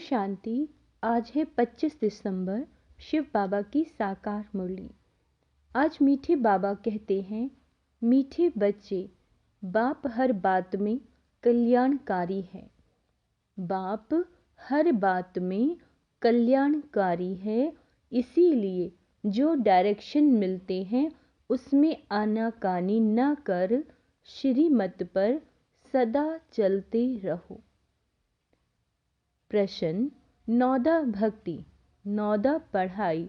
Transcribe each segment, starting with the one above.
शांति। आज है 25 दिसंबर, शिव बाबा की साकार मुरली। आज मीठे बाबा कहते हैं, मीठे बच्चे, बाप हर बात में कल्याणकारी है। बाप हर बात में कल्याणकारी है, इसीलिए जो डायरेक्शन मिलते हैं उसमें आनाकानी न कर श्रीमत पर सदा चलते रहो। प्रश्न, नौदा भक्ति, नौदा पढ़ाई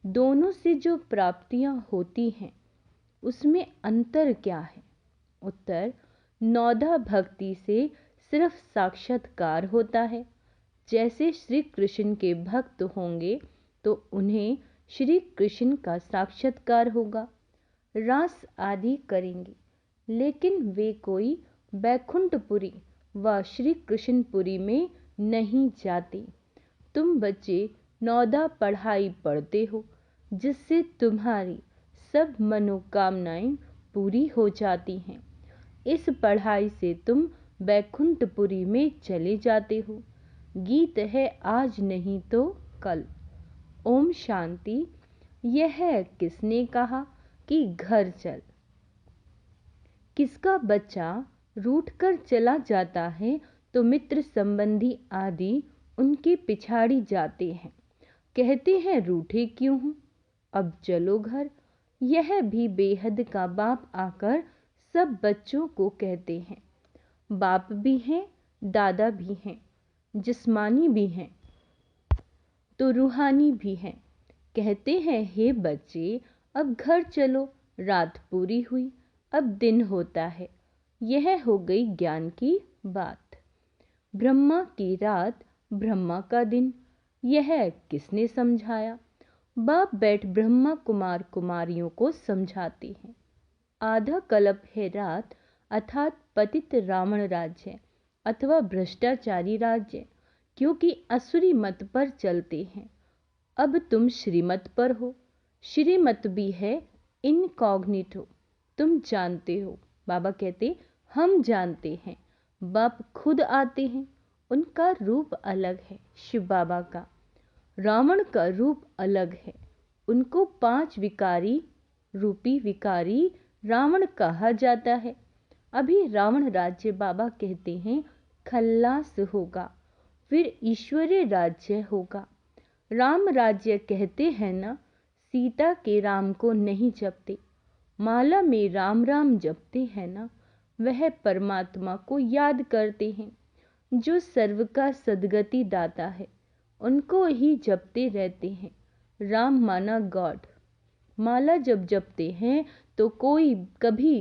दोनों से जो प्राप्तियां होती हैं उसमें अंतर क्या है? उत्तर, नौदा भक्ति से सिर्फ साक्षात्कार होता है। जैसे श्री कृष्ण के भक्त होंगे तो उन्हें श्री कृष्ण का साक्षात्कार होगा, रास आदि करेंगे, लेकिन वे कोई बैकुंठपुरी व श्री कृष्णपुरी में नहीं जाते। तुम बच्चे नौदा पढ़ाई पढ़ते हो, जिससे तुम्हारी सब मनोकामनाएं पूरी हो जाती हैं। इस पढ़ाई से तुम बैकुंठपुरी में चले जाते हो। गीत है आज नहीं तो कल। ओम शांति। यह किसने कहा कि घर चल? किसका बच्चा रूठ कर चला जाता है तो मित्र संबंधी आदि उनके पिछाड़ी जाते हैं, कहते हैं रूठे क्यों हूँ, अब चलो घर। यह भी बेहद का बाप आकर सब बच्चों को कहते हैं। बाप भी हैं, दादा भी हैं, जिस्मानी भी हैं तो रूहानी भी हैं। कहते हैं, हे बच्चे, अब घर चलो, रात पूरी हुई, अब दिन होता है। यह हो गई ज्ञान की बात। ब्रह्मा की रात, ब्रह्मा का दिन, यह किसने समझाया? बाप बैठ ब्रह्मा कुमार कुमारियों को समझाते हैं। आधा कल्प है रात, अर्थात पतित रावण राज्य अथवा भ्रष्टाचारी राज्य, क्योंकि असुरी मत पर चलते हैं। अब तुम श्रीमत पर हो। श्रीमत भी है इनकॉग्निटो, तुम जानते हो। बाबा कहते, हम जानते हैं। बाप खुद आते हैं, उनका रूप अलग है। शिव बाबा का रावण का रूप अलग है। उनको 5 विकारी रूपी विकारी रावण कहा जाता है। अभी रावण राज्य बाबा कहते हैं खल्लास होगा, फिर ईश्वरीय राज्य होगा। राम राज्य कहते हैं ना, सीता के राम को नहीं जपते। माला में राम राम जपते हैं ना, वह परमात्मा को याद करते हैं जो सर्व का सद्गति दाता है, उनको ही जपते रहते हैं। राम माना गॉड। माला जब जपते हैं तो कभी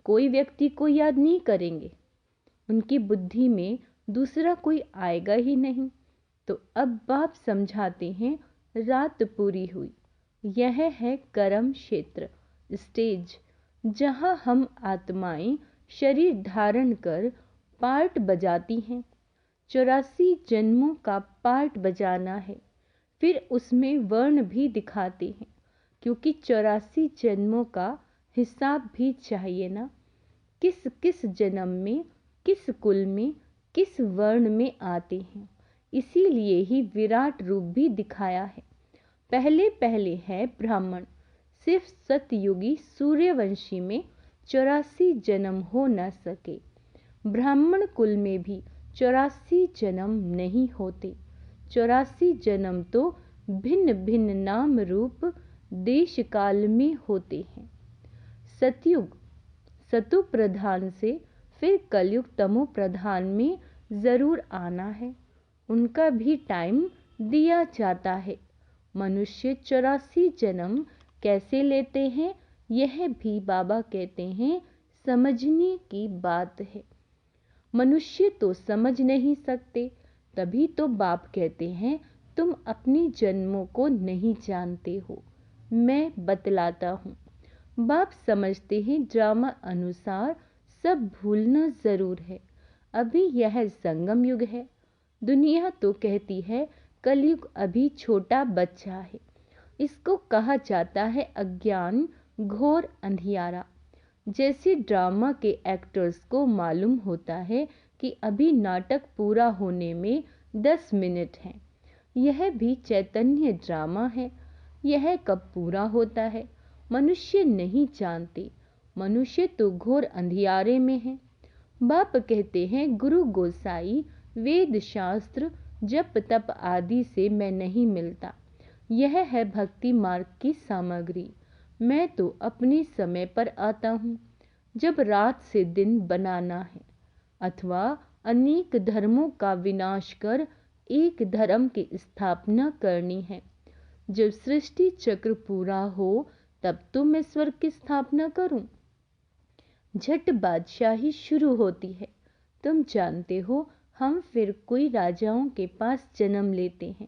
कोई व्यक्ति को याद नहीं करेंगे, उनकी बुद्धि में दूसरा कोई आएगा ही नहीं। तो अब बाप समझाते हैं, रात पूरी हुई। यह है कर्म क्षेत्र, स्टेज, जहां हम आत्माएं शरीर धारण कर पार्ट बजाती हैं। 84 जन्मों का पार्ट बजाना है, फिर उसमें वर्ण भी दिखाते हैं, क्योंकि 84 जन्मों का हिसाब भी चाहिए ना। किस किस जन्म में, किस कुल में, किस वर्ण में आते हैं, इसीलिए ही विराट रूप भी दिखाया है। पहले पहले है ब्राह्मण, सिर्फ सतयुगी सूर्यवंशी में 84 जन्म हो न सके। ब्राह्मण कुल में भी 84 जन्म नहीं होते। 84 जन्म तो भिन्न भिन्न नाम रूप देश काल में होते हैं। सतयुग सतु प्रधान से फिर कलयुग तमो प्रधान में जरूर आना है, उनका भी टाइम दिया जाता है। मनुष्य 84 जन्म कैसे लेते हैं, यह भी बाबा कहते हैं समझने की बात है। मनुष्य तो समझ नहीं सकते, तभी तो बाप कहते हैं तुम अपने जन्मों को नहीं जानते हो, मैं बतलाता हूँ। बाप समझते हैं ड्रामा अनुसार सब भूलना जरूर है। अभी यह संगम युग है। दुनिया तो कहती है कलयुग अभी छोटा बच्चा है। इसको कहा जाता है अज्ञान, घोर अंधियारा। जैसे ड्रामा के एक्टर्स को मालूम होता है कि अभी नाटक पूरा होने में 10 मिनट हैं। यह भी चैतन्य ड्रामा है। यह कब पूरा होता है मनुष्य नहीं जानते। मनुष्य तो घोर अंधियारे में है। बाप कहते हैं गुरु गोसाई वेद शास्त्र जप तप आदि से मैं नहीं मिलता। यह है भक्ति मार्ग की सामग्री। मैं तो अपने समय पर आता हूँ जब रात से दिन बनाना है अथवा अनेक धर्मों का विनाश कर एक धर्म की स्थापना करनी है। जब सृष्टि चक्र पूरा हो तब तो मैं स्वर्ग की स्थापना करूं। झट बादशाही शुरू होती है। तुम जानते हो हम फिर कोई राजाओं के पास जन्म लेते हैं।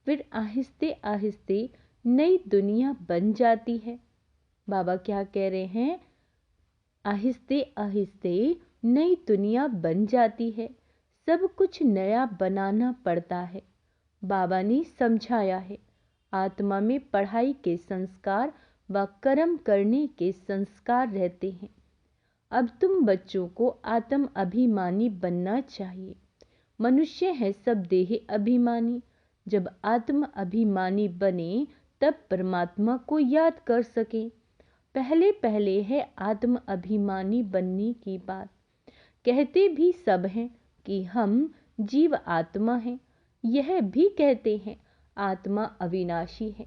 फिर आहिस्ते आहिस्ते नई दुनिया बन जाती है। बाबा क्या कह रहे हैं? आहिस्ते आहिस्ते नई दुनिया बन जाती है। सब कुछ नया बनाना पड़ता है। बाबा ने समझाया है आत्मा में पढ़ाई के संस्कार व कर्म करने के संस्कार रहते हैं। अब तुम बच्चों को आत्म अभिमानी बनना चाहिए। मनुष्य है सब देह अभिमानी। जब आत्म अभिमानी बने तब परमात्मा को याद कर सके। पहले पहले है आत्म अभिमानी बनने की बात। कहते भी सब हैं कि हम जीव आत्मा हैं। यह भी कहते हैं आत्मा अविनाशी है।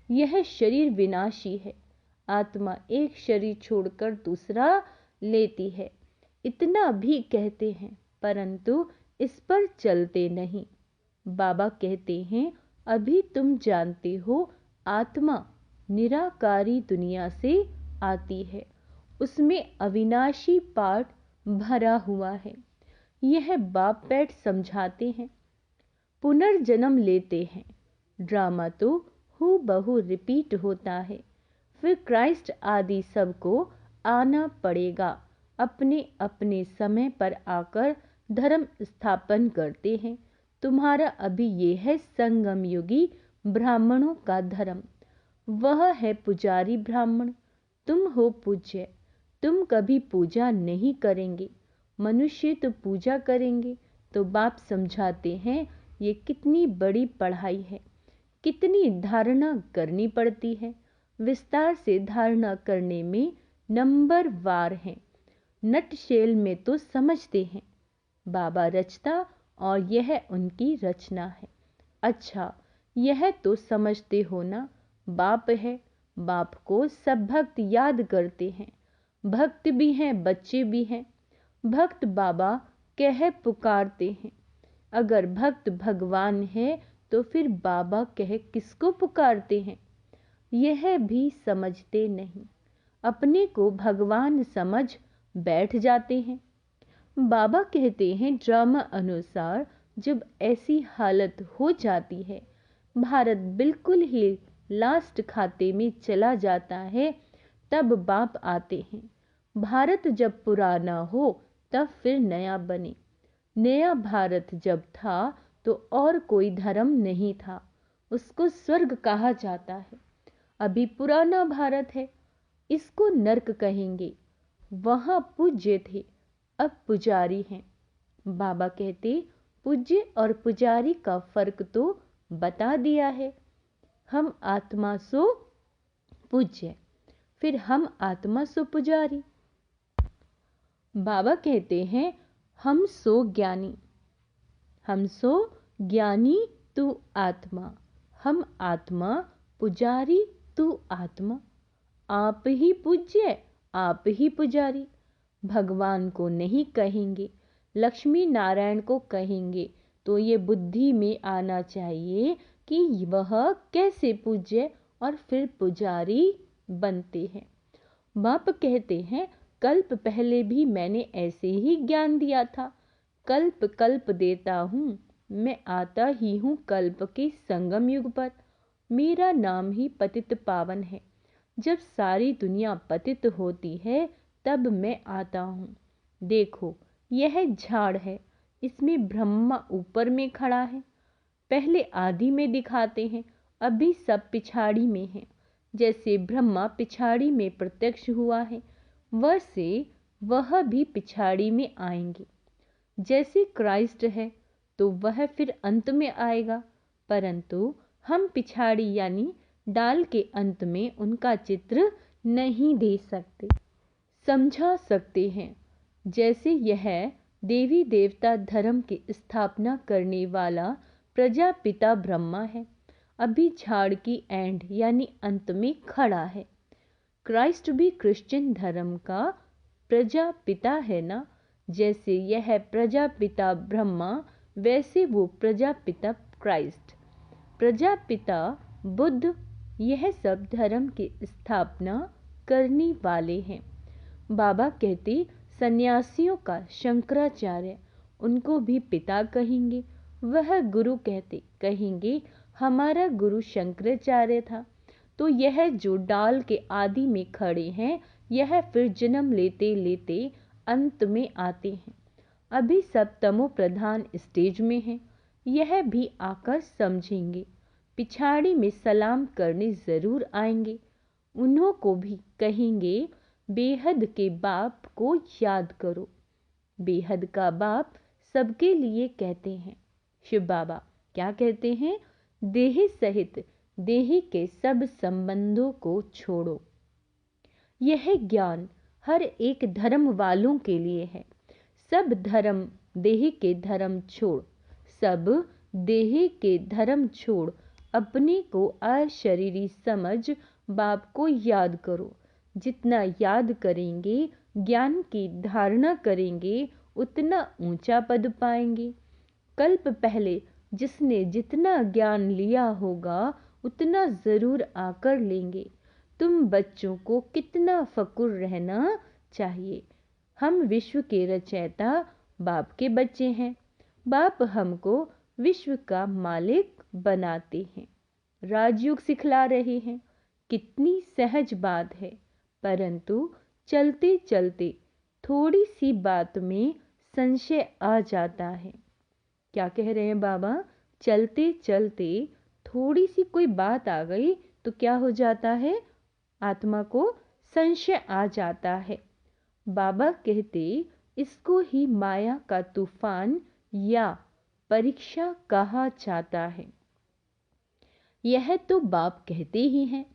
यह शरीर विनाशी है। आत्मा एक शरीर छोड़कर दूसरा लेती है। इतना भी कहते हैं परंतु इस पर चलते नहीं। बाबा कहते हैं अभी तुम जानते हो आत्मा निराकारी दुनिया से आती है। उसमें अविनाशी पाठ भरा हुआ है। यह बाप बैठ समझाते हैं। पुनर्जन्म लेते हैं। ड्रामा तो हूबहू रिपीट होता है। फिर क्राइस्ट आदि सबको आना पड़ेगा। अपने अपने समय पर आकर धर्म स्थापन करते हैं। तुम्हारा अभी ये है संगम युगी ब्राह्मणों का धर्म। वह है पुजारी ब्राह्मण। तुम हो पूज्य। तुम कभी पूजा नहीं करेंगे। मनुष्य तो पूजा करेंगे। तो बाप समझाते हैं ये कितनी बड़ी पढ़ाई है। कितनी धारणा करनी पड़ती है। विस्तार से धारणा करने में नंबर वार है। नटशेल में तो समझते हैं। बाबा रचता और यह उनकी रचना है। अच्छा यह तो समझते हो ना बाप है। बाप को सब भक्त याद करते हैं। भक्त भी हैं बच्चे भी हैं। भक्त बाबा कह पुकारते हैं। अगर भक्त भगवान है तो फिर बाबा कह किसको पुकारते हैं? यह भी समझते नहीं। अपने को भगवान समझ बैठ जाते हैं। बाबा कहते हैं ड्रामा अनुसार जब ऐसी हालत हो जाती है भारत बिल्कुल ही लास्ट खाते में चला जाता है तब बाप आते हैं। भारत जब पुराना हो तब फिर नया बने। नया भारत जब था तो और कोई धर्म नहीं था। उसको स्वर्ग कहा जाता है। अभी पुराना भारत है। इसको नर्क कहेंगे। वहां पूज्य थे अब पुजारी हैं। बाबा कहते पूज्य और पुजारी का फर्क तो बता दिया है। हम आत्मा सो पूज्य फिर हम आत्मा सो पुजारी। बाबा कहते हैं हम सो ज्ञानी। हम सो ज्ञानी तू आत्मा। हम आत्मा पुजारी तू आत्मा। आप ही पूज्य आप ही पुजारी। भगवान को नहीं कहेंगे लक्ष्मी नारायण को कहेंगे तो ये बुद्धि में आना चाहिए कि वह कैसे पूज्य और फिर पुजारी बनते हैं। बाप कहते हैं कल्प पहले भी मैंने ऐसे ही ज्ञान दिया था। कल्प कल्प देता हूँ। मैं आता ही हूँ कल्प के संगम युग पर। मेरा नाम ही पतित पावन है। जब सारी दुनिया पतित होती है तब मैं आता हूँ। देखो यह झाड़ है। इसमें ब्रह्मा ऊपर में खड़ा है। पहले आदि में दिखाते हैं। अभी सब पिछाड़ी में है। जैसे ब्रह्मा पिछाड़ी में प्रत्यक्ष हुआ है वैसे वह भी पिछाड़ी में आएंगे। जैसे क्राइस्ट है तो वह फिर अंत में आएगा, परंतु हम पिछाड़ी यानी डाल के अंत में उनका चित्र नहीं दे सकते। समझा सकते हैं। जैसे यह देवी देवता धर्म की स्थापना करने वाला प्रजापिता ब्रह्मा है, अभी झाड़ की एंड यानी अंत में खड़ा है। क्राइस्ट भी क्रिश्चियन धर्म का प्रजापिता है ना। जैसे यह प्रजापिता ब्रह्मा, वैसे वो प्रजापिता क्राइस्ट, प्रजापिता बुद्ध, यह सब धर्म की स्थापना करने वाले हैं। बाबा कहते सन्यासियों का शंकराचार्य, उनको भी पिता कहेंगे। वह गुरु कहते कहेंगे हमारा गुरु शंकराचार्य था। तो यह जो डाल के आदि में खड़े हैं, यह फिर जन्म लेते लेते अंत में आते हैं। अभी सब तमो प्रधान स्टेज में हैं, यह भी आकर समझेंगे। पिछाड़ी में सलाम करने जरूर आएंगे। उन्हों को भी कहेंगे बेहद के बाप को याद करो। बेहद का बाप सबके लिए कहते हैं। शिव बाबा क्या कहते हैं? देह सहित देही के सब संबंधों को छोड़ो। यह ज्ञान हर एक धर्म वालों के लिए है। सब धर्म देह के धर्म छोड़, सब देह के धर्म छोड़, अपने को अशरीरी समझ बाप को याद करो। जितना याद करेंगे, ज्ञान की धारणा करेंगे, उतना ऊंचा पद पाएंगे। कल्प पहले जिसने जितना ज्ञान लिया होगा, उतना जरूर आकर लेंगे। तुम बच्चों को कितना फकुर रहना चाहिए। हम विश्व के रचयिता बाप के बच्चे हैं। बाप हमको विश्व का मालिक बनाते हैं, राजयोग सिखला रहे हैं। कितनी सहज बात है, परंतु चलते चलते थोड़ी सी बात में संशय आ जाता है। क्या कह रहे हैं बाबा? चलते चलते थोड़ी सी कोई बात आ गई तो क्या हो जाता है? आत्मा को संशय आ जाता है। बाबा कहते इसको ही माया का तूफान या परीक्षा कहा जाता है। यह तो बाप कहते ही हैं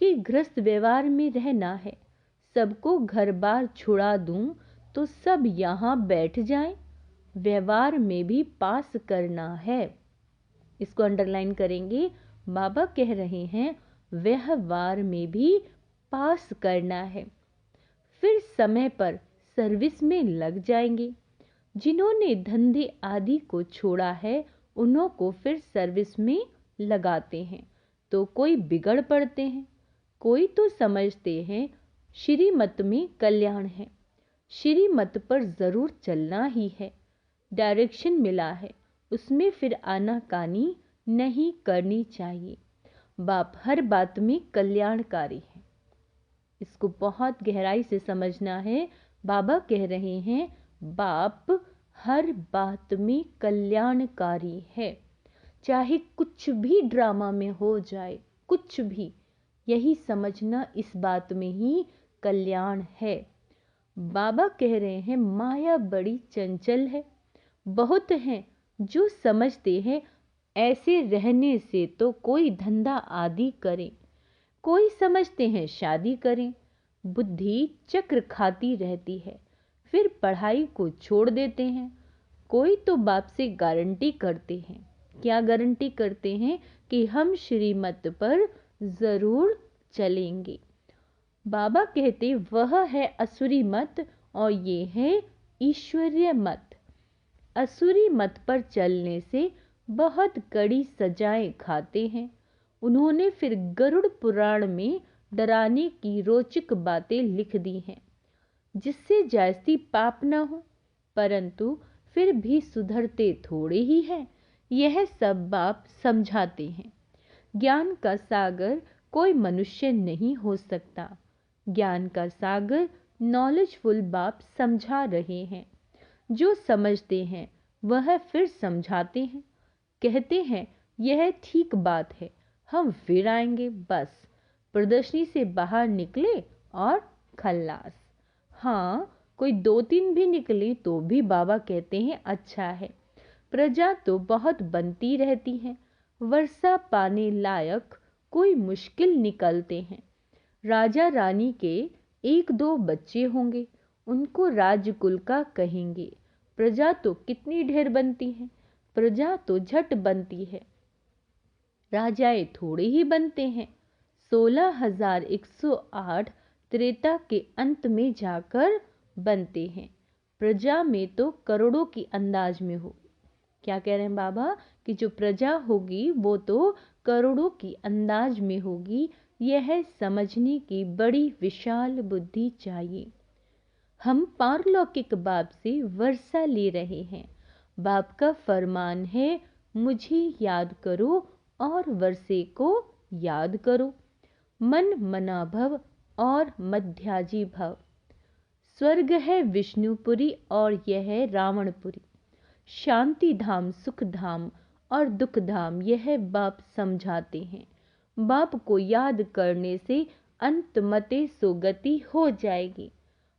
कि गृहस्थ व्यवहार में रहना है। सबको घर बार छुड़ा दूं तो सब यहाँ बैठ जाएं। व्यवहार में भी पास करना है। इसको अंडरलाइन करेंगे। बाबा कह रहे हैं व्यवहार में भी पास करना है, फिर समय पर सर्विस में लग जाएंगे। जिन्होंने धंधे आदि को छोड़ा है, उन्हों को फिर सर्विस में लगाते हैं तो कोई बिगड़ पड़ते हैं। कोई तो समझते हैं श्रीमत में कल्याण है, श्रीमत पर जरूर चलना ही है। डायरेक्शन मिला है, उसमें फिर आनाकानी नहीं करनी चाहिए। बाप हर बात में कल्याणकारी है। इसको बहुत गहराई से समझना है। बाबा कह रहे हैं बाप हर बात में कल्याणकारी है। चाहे कुछ भी ड्रामा में हो जाए, कुछ भी, यही समझना इस बात में ही कल्याण है। बाबा कह रहे हैं माया बड़ी चंचल है। बहुत हैं जो समझते हैं ऐसे रहने से तो कोई धंधा आदि करें, कोई समझते हैं शादी करें। बुद्धि चक्र खाती रहती है, फिर पढ़ाई को छोड़ देते हैं। कोई तो बाप से गारंटी करते हैं। क्या गारंटी करते हैं? कि हम श्रीमत पर जरूर चलेंगे। बाबा कहते वह है असुरी मत और ये है ईश्वरीय मत। असुरी मत पर चलने से बहुत कड़ी सजाएं खाते हैं। उन्होंने फिर गरुड़ पुराण में डराने की रोचक बातें लिख दी हैं, जिससे जास्ती पाप न हो, परंतु फिर भी सुधरते थोड़े ही हैं। यह सब बाप समझाते हैं। ज्ञान का सागर कोई मनुष्य नहीं हो सकता। ज्ञान का सागर नॉलेजफुल बाप समझा रहे हैं। जो समझते हैं वह फिर समझाते हैं। कहते हैं यह ठीक बात है, हम फिर आएंगे। बस प्रदर्शनी से बाहर निकले और खल्लास। हाँ, कोई 2-3 भी निकले तो भी बाबा कहते हैं अच्छा है। प्रजा तो बहुत बनती रहती है, वर्षा पाने लायक कोई मुश्किल निकलते हैं। राजा रानी के एक दो बच्चे होंगे, उनको राजकुल का कहेंगे। प्रजा तो कितनी ढेर बनती है, प्रजा तो झट बनती है, राजाए थोड़े ही बनते हैं। 16,108 त्रेता के अंत में जाकर बनते हैं। प्रजा में तो करोड़ों की अंदाज में हो। क्या कह रहे हैं बाबा कि जो प्रजा होगी वो तो करोड़ों की अंदाज में होगी। यह समझने की बड़ी विशाल बुद्धि चाहिए। हम पारलौकिक बाप से वर्षा ले रहे हैं। बाप का फरमान है, मुझे याद करो और वर्षे को याद करो। मन मना भव और मध्याजी भव। स्वर्ग है विष्णुपुरी और यह है रावणपुरी। शांति धाम, सुख धाम और दुख धाम यह बाप समझाते हैं। बाप को याद करने से अंत मते सुगति हो जाएगी।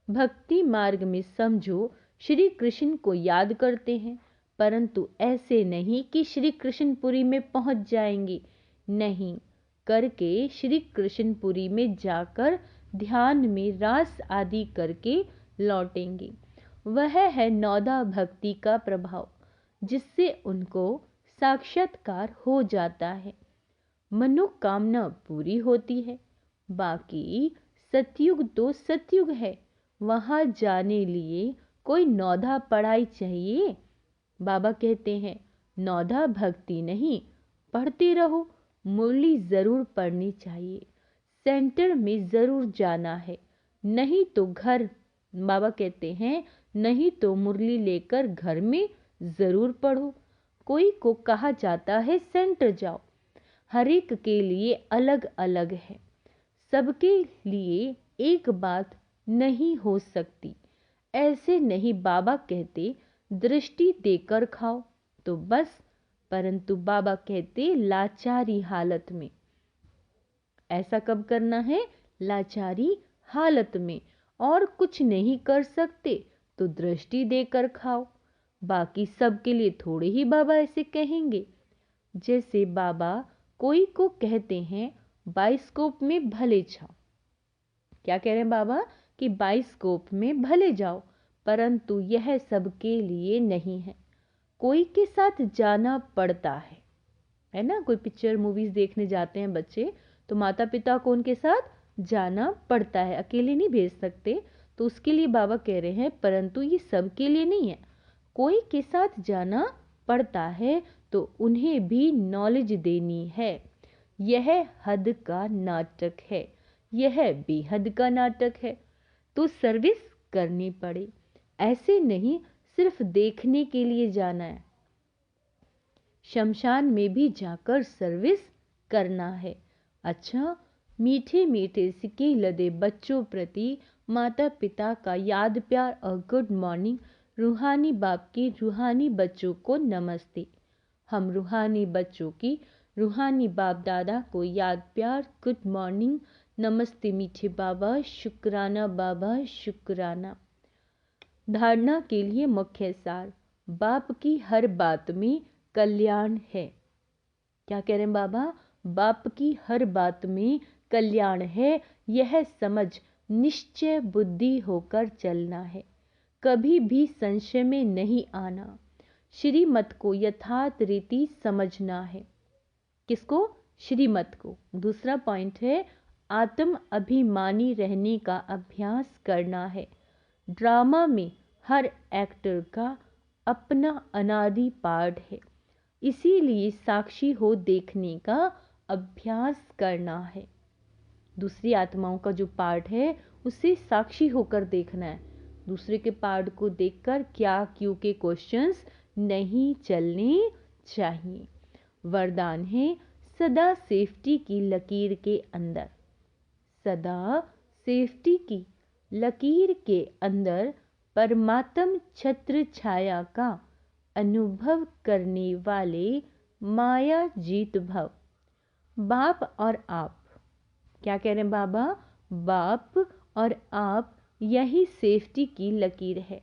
भक्ति मार्ग में समझो श्री कृष्ण को याद करते हैं, परंतु ऐसे नहीं कि श्री कृष्णपुरी में पहुंच जाएंगे। नहीं, करके श्री कृष्णपुरी में जाकर ध्यान में रास आदि करके लौटेंगे। वह है नौदा भक्ति का प्रभाव, जिससे उनको साक्षात्कार हो जाता है, मनोकामना पूरी होती है। बाकी सतयुग तो सतयुग है, वहां जाने लिए कोई नौधा पढ़ाई चाहिए। बाबा कहते हैं नौधा भक्ति नहीं, पढ़ते रहो। मुरली जरूर पढ़नी चाहिए, सेंटर में जरूर जाना है, नहीं तो घर, बाबा कहते हैं नहीं तो मुरली लेकर घर में जरूर पढ़ो। कोई को कहा जाता है सेंटर जाओ, हर एक के लिए अलग अलग है, सबके लिए एक बात नहीं हो सकती। ऐसे नहीं बाबा कहते दृष्टि देकर खाओ तो बस, परंतु बाबा कहते लाचारी हालत में। ऐसा कब करना है? लाचारी हालत में। और कुछ नहीं कर सकते तो दृष्टि देकर खाओ। बाकी सबके लिए थोड़े ही बाबा ऐसे कहेंगे। जैसे बाबा कोई को कहते हैं बाइस्कोप में भले जाओ। क्या कह रहे हैं बाबा कि बाइस्कोप में भले जाओ, परंतु यह सबके लिए नहीं है। कोई के साथ जाना पड़ता है ना। कोई पिक्चर मूवीज देखने जाते हैं बच्चे, तो माता पिता को उनके साथ जाना पड़ता है, अकेले नहीं भेज सकते। तो उसके लिए बाबा कह रहे हैं परंतु ये सबके लिए नहीं है। कोई के साथ जाना पड़ता है तो उन्हें भी नॉलेज देनी है। यह हद का नाटक है, यह बेहद का नाटक है, तो सर्विस करनी पड़े। ऐसे नहीं सिर्फ देखने के लिए जाना है, शमशान में भी जाकर सर्विस करना है। अच्छा, मीठे मीठे सिक्के लदे बच्चों प्रति माता पिता का याद प्यार और गुड मॉर्निंग। रूहानी बाप की रूहानी बच्चों को नमस्ते। हम रूहानी बच्चों की रूहानी बाप दादा को याद प्यार, गुड मॉर्निंग, नमस्ते मीठे बाबा, शुक्राना बाबा, शुक्राना। धारणा के लिए मुख्य सार, बाप की हर बात में कल्याण है। क्या कह रहे हैं बाबा? बाप की हर बात में कल्याण है, यह समझ निश्चय बुद्धि होकर चलना है। कभी भी संशय में नहीं आना, श्रीमत को यथार्थ रीति समझना है। किसको? श्रीमत को। दूसरा पॉइंट है आत्म अभिमानी रहने का अभ्यास करना है। ड्रामा में हर एक्टर का अपना अनादि पार्ट है, इसीलिए साक्षी हो देखने का अभ्यास करना है। दूसरी आत्माओं का जो पार्ट है उसे साक्षी होकर देखना है। दूसरे के पार्ट को देखकर क्या क्यों के क्वेश्चंस नहीं चलने चाहिए। वरदान है सदा सेफ्टी की लकीर के अंदर, सदा सेफ्टी की लकीर के अंदर परमात्म छत्र छाया का अनुभव करने वाले माया जीत भव। बाप और आप, क्या कह रहे हैं बाबा? बाप और आप, यही सेफ्टी की लकीर है।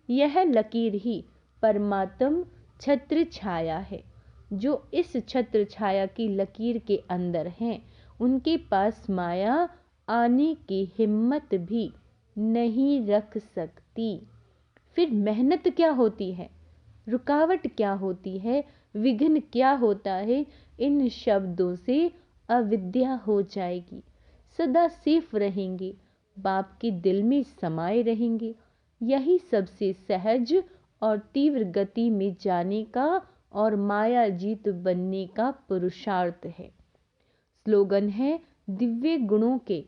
यह लकीर ही परमात्म छत्र छाया है। जो इस छत्र छाया की लकीर के अंदर हैं, उनके पास माया आने की हिम्मत भी नहीं रख सकती। फिर मेहनत क्या होती है, रुकावट क्या होती है, विघ्न क्या होता है, इन शब्दों से अविद्या हो जाएगी। सदा सेफ रहेंगे, बाप के दिल में समाये रहेंगे। यही सबसे सहज और तीव्र गति में जाने का और माया जीत बनने का पुरुषार्थ है। स्लोगन है, दिव्य गुणों के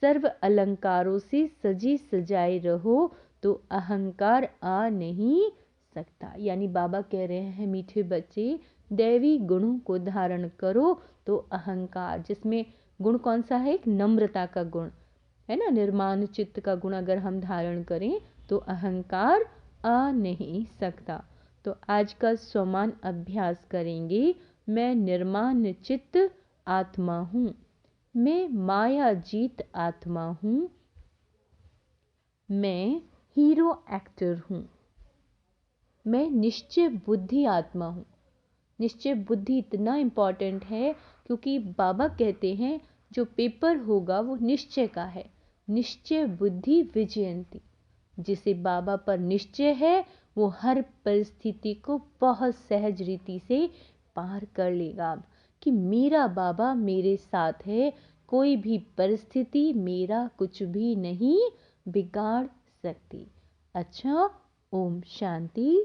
सर्व अलंकारों से सजे सजाए रहो तो अहंकार आ नहीं सकता। यानी बाबा कह रहे हैं, मीठे बच्चे, दैवी गुणों को धारण करो तो अहंकार, जिसमें गुण कौन सा है, एक नम्रता का गुण है ना, निर्माण चित्त का गुण अगर हम धारण करें तो अहंकार आ नहीं सकता। तो आज का स्वमान अभ्यास करेंगे। मैं निर्माण चित्त आत्मा हूँ, मैं माया जीत आत्मा हूँ, मैं हीरो एक्टर हूँ, मैं निश्चय बुद्धि आत्मा हूँ। निश्चय बुद्धि इतना इम्पॉर्टेंट है क्योंकि बाबा कहते हैं जो पेपर होगा वो निश्चय का है। निश्चय बुद्धि विजयंती। जिसे बाबा पर निश्चय है वो हर परिस्थिति को बहुत सहज रीति से पार कर लेगा कि मेरा बाबा मेरे साथ है, कोई भी परिस्थिति मेरा कुछ भी नहीं बिगाड़ सकती। अच्छा, ओम शांति।